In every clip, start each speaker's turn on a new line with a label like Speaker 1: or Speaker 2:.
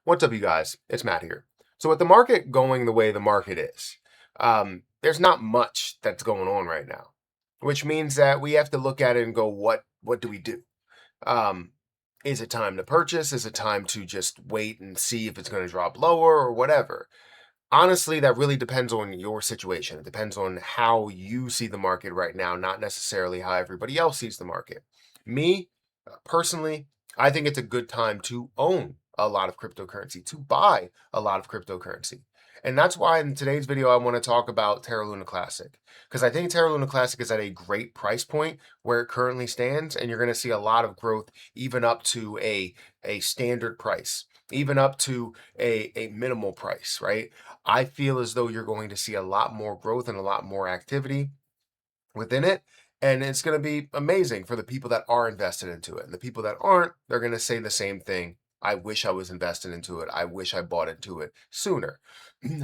Speaker 1: What's up, you guys? It's Matt here. So with the market going the way the market is, there's not much that's going on right now, which means that we have to look at it and go, what do we do? Um, is it time to purchase? Is it time to just wait and see if it's going to drop lower or whatever? Honestly, that really depends on your situation. It depends on how you see the market right now, not necessarily how everybody else sees the market. Me, personally, I think it's a good time to own a lot of cryptocurrency, to buy a lot of cryptocurrency. And that's why in today's video, I want to talk about Terra Luna Classic, because I think Terra Luna Classic is at a great price point where it currently stands, and you're going to see a lot of growth even up to a standard price, even up to a minimal price, right? I feel as though you're going to see a lot more growth and a lot more activity within it. And it's going to be amazing for the people that are invested into it. And the people that aren't, they're going to say the same thing. I wish I was invested into it. I wish I bought into it sooner.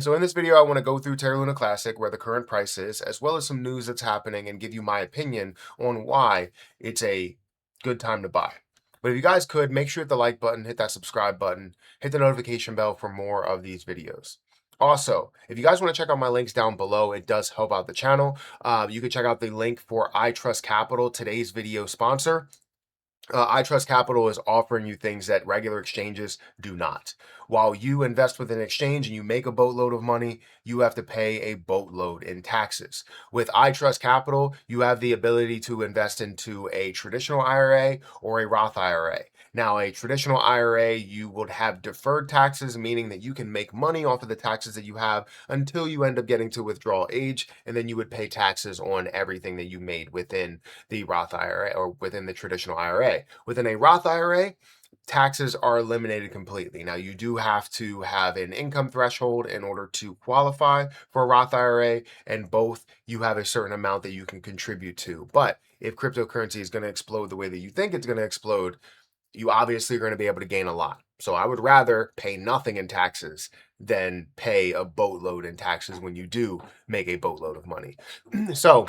Speaker 1: So in this video, I want to go through Terra Luna Classic, where the current price is, as well as some news that's happening, and give you my opinion on why it's a good time to buy. But if you guys could, make sure to hit the like button, hit that subscribe button, hit the notification bell for more of these videos. Also, if you guys want to check out my links down below, it does help out the channel. You can check out the link for iTrustCapital, today's video sponsor. iTrustCapital is offering you things that regular exchanges do not. While you invest with an exchange and you make a boatload of money, you have to pay a boatload in taxes. With iTrustCapital, you have the ability to invest into a traditional IRA or a Roth IRA. Now, a traditional IRA, you would have deferred taxes, meaning that you can make money off of the taxes that you have until you end up getting to withdrawal age, and then you would pay taxes on everything that you made within the Roth IRA or within the traditional IRA. Within a Roth IRA, taxes are eliminated completely. Now, you do have to have an income threshold in order to qualify for a Roth IRA, and both you have a certain amount that you can contribute to. But if cryptocurrency is going to explode the way that you think it's going to explode, you obviously are going to be able to gain a lot. So I would rather pay nothing in taxes than pay a boatload in taxes when you do make a boatload of money. So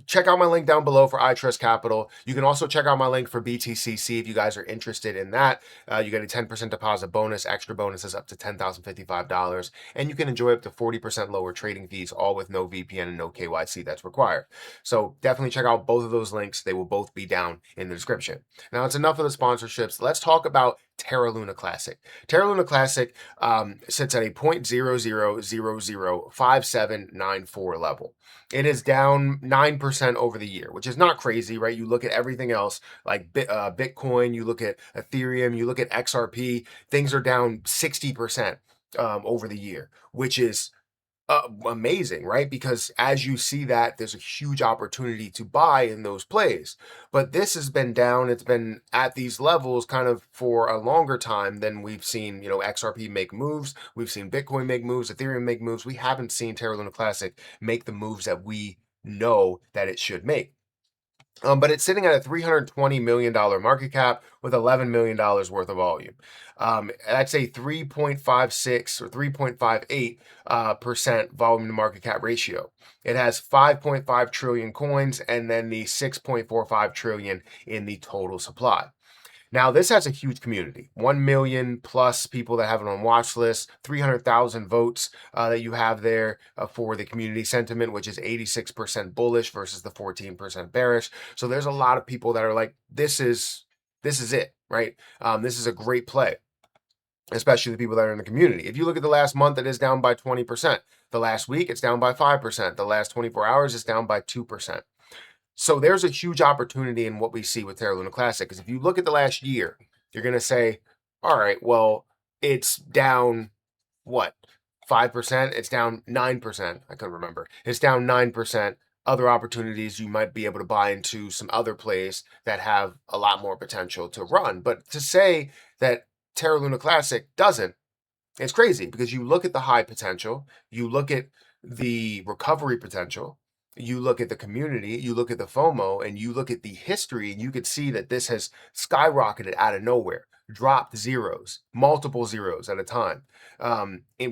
Speaker 1: check out my link down below for iTrustCapital. You can also check out my link for BTCC if you guys are interested in that. You get a 10% deposit bonus, extra bonuses up to $10,055, and you can enjoy up to 40% lower trading fees, all with no VPN and no KYC that's required. So definitely check out both of those links. They will both be down in the description. Now, it's enough of the sponsorships. Let's talk about Terra Luna Classic. Terra Luna Classic sits at a 0.00005794 level. It is down 9% over the year, which is not crazy, right? You look at everything else like Bitcoin, you look at Ethereum, you look at XRP, things are down 60% over the year, which is amazing, right? Because as you see that, there's a huge opportunity to buy in those plays. But this has been down. It's been at these levels kind of for a longer time than we've seen, XRP make moves. We've seen Bitcoin make moves, Ethereum make moves. We haven't seen Terra Luna Classic make the moves that we know that it should make. But it's sitting at a $320 million market cap with $11 million worth of volume. That's a 3.56 or 3.58% volume to market cap ratio. It has 5.5 trillion coins and then the 6.45 trillion in the total supply. Now, this has a huge community, 1 million plus people that have it on watch list, 300,000 votes that you have there for the community sentiment, which is 86% bullish versus the 14% bearish. So there's a lot of people that are like, this is it, right? This is a great play, especially the people that are in the community. If you look at the last month, it is down by 20%. The last week, it's down by 5%. The last 24 hours, it's down by 2%. So there's a huge opportunity in what we see with Terra Luna Classic, because if you look at the last year, you're going to say, all right, well, it's down, what, 5%? It's down 9%. I couldn't remember. It's down 9%. Other opportunities, you might be able to buy into some other plays that have a lot more potential to run. But to say that Terra Luna Classic doesn't, it's crazy, because you look at the high potential, you look at the recovery potential, you look at the community, you look at the FOMO, and you look at the history, and you could see that this has skyrocketed out of nowhere, dropped zeros, multiple zeros at a time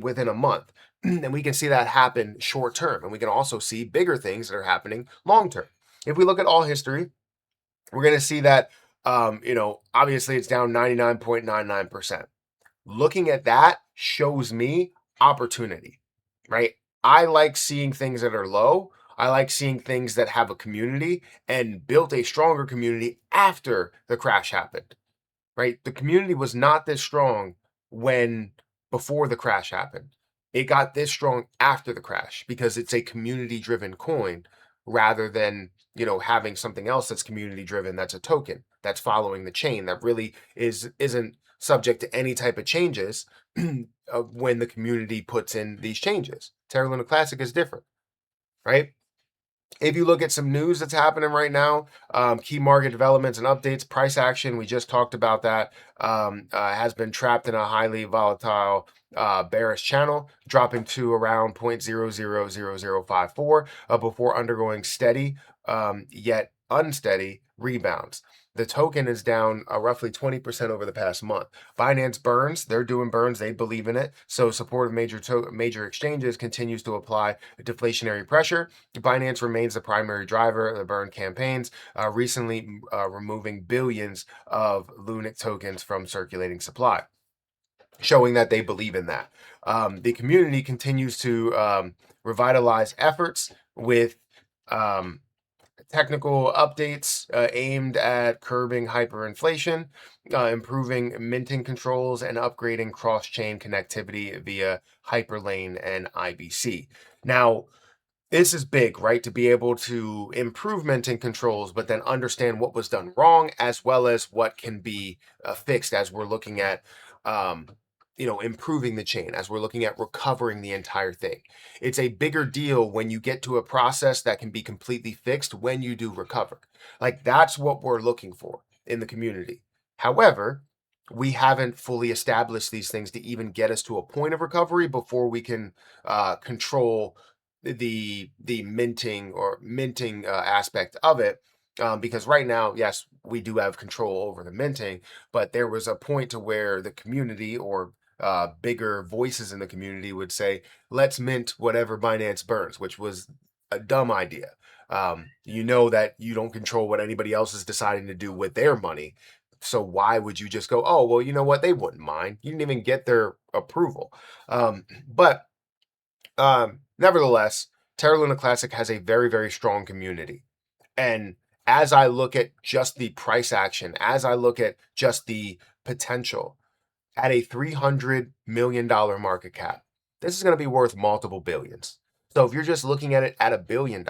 Speaker 1: within a month. And we can see that happen short term, and we can also see bigger things that are happening long term. If we look at all history, we're going to see that, obviously it's down 99.99%. looking at that shows me opportunity, right? I like seeing things that are low. I like seeing things that have a community and built a stronger community after the crash happened, right? The community was not this strong when before the crash happened. It got this strong after the crash because it's a community driven coin rather than, having something else that's community driven, that's a token that's following the chain that really isn't subject to any type of changes when the community puts in these changes. Terra Luna Classic is different, right? If you look at some news that's happening right now, key market developments and updates, price action, we just talked about that, has been trapped in a highly volatile bearish channel, dropping to around 0.000054 before undergoing steady yet unsteady rebounds. The token is down roughly 20% over the past month. Binance burns, they're doing burns, they believe in it. So support of major exchanges continues to apply deflationary pressure. Binance remains the primary driver of the burn campaigns, recently removing billions of LUNC tokens from circulating supply, showing that they believe in that. The community continues to revitalize efforts with technical updates aimed at curbing hyperinflation, improving minting controls, and upgrading cross-chain connectivity via Hyperlane and IBC. Now, this is big, right? To be able to improve minting controls, but then understand what was done wrong, as well as what can be fixed as we're looking at improving the chain, as we're looking at recovering the entire thing. It's a bigger deal when you get to a process that can be completely fixed when you do recover. Like, that's what we're looking for in the community. However, we haven't fully established these things to even get us to a point of recovery before we can control the minting aspect of it. Because right now, yes, we do have control over the minting, but there was a point to where the community or bigger voices in the community would say, let's mint whatever Binance burns, which was a dumb idea. You know that you don't control what anybody else is deciding to do with their money. So why would you just go, oh, well, you know what? They wouldn't mind. You didn't even get their approval. But nevertheless, Terra Luna Classic has a very, very strong community. And as I look at just the price action, as I look at just the potential, at a $300 million market cap, this is going to be worth multiple billions. So if you're just looking at it at $1 billion,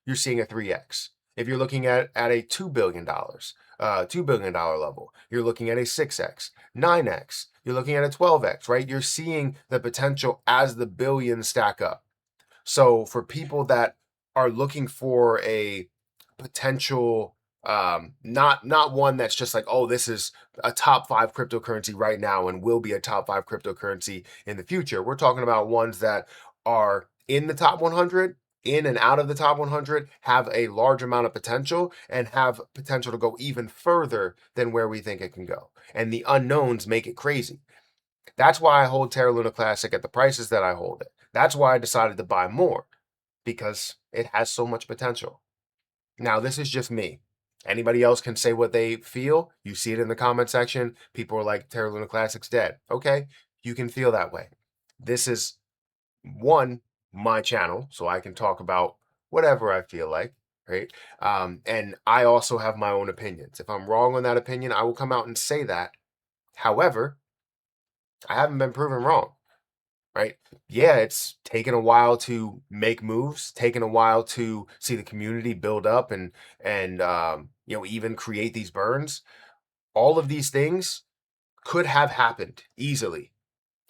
Speaker 1: you're seeing a 3x. If you're looking at a $2 billion, $2 billion level, you're looking at a 6x, 9x, you're looking at a 12x, right? You're seeing the potential as the billions stack up. So for people that are looking for a potential, not one that's just like, oh, this is a top 5 cryptocurrency right now and will be a top 5 cryptocurrency in the future. We're talking about ones that are in the top 100, in and out of the top 100, have a large amount of potential and have potential to go even further than where we think it can go. And the unknowns make it crazy. That's why I hold Terra Luna Classic at the prices that I hold it. That's why I decided to buy more, because it has so much potential. Now, this is just me. Anybody else can say what they feel. You see it in the comment section. People are like, Terra Luna Classic's dead. Okay, you can feel that way. This is my channel, so I can talk about whatever I feel like, right? And I also have my own opinions. If I'm wrong on that opinion, I will come out and say that. However, I haven't been proven wrong, right? Yeah, it's taken a while to make moves, taken a while to see the community build up and even create these burns. All of these things could have happened easily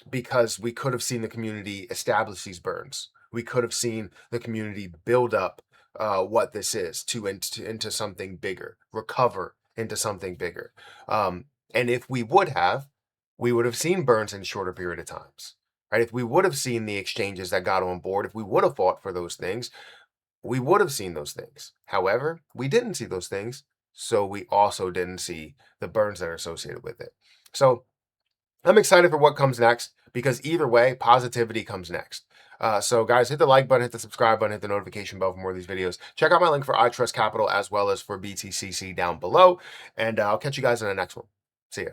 Speaker 1: because we could have seen the community establish these burns. We could have seen the community build up what this is into something bigger, recover into something bigger. And if we would have seen burns in shorter period of times, right? If we would have seen the exchanges that got on board, if we would have fought for those things, we would have seen those things. However, we didn't see those things, so we also didn't see the burns that are associated with it. So I'm excited for what comes next, because either way, positivity comes next. So guys, hit the like button, hit the subscribe button, hit the notification bell for more of these videos. Check out my link for iTrustCapital as well as for BTCC down below. And I'll catch you guys in the next one. See ya.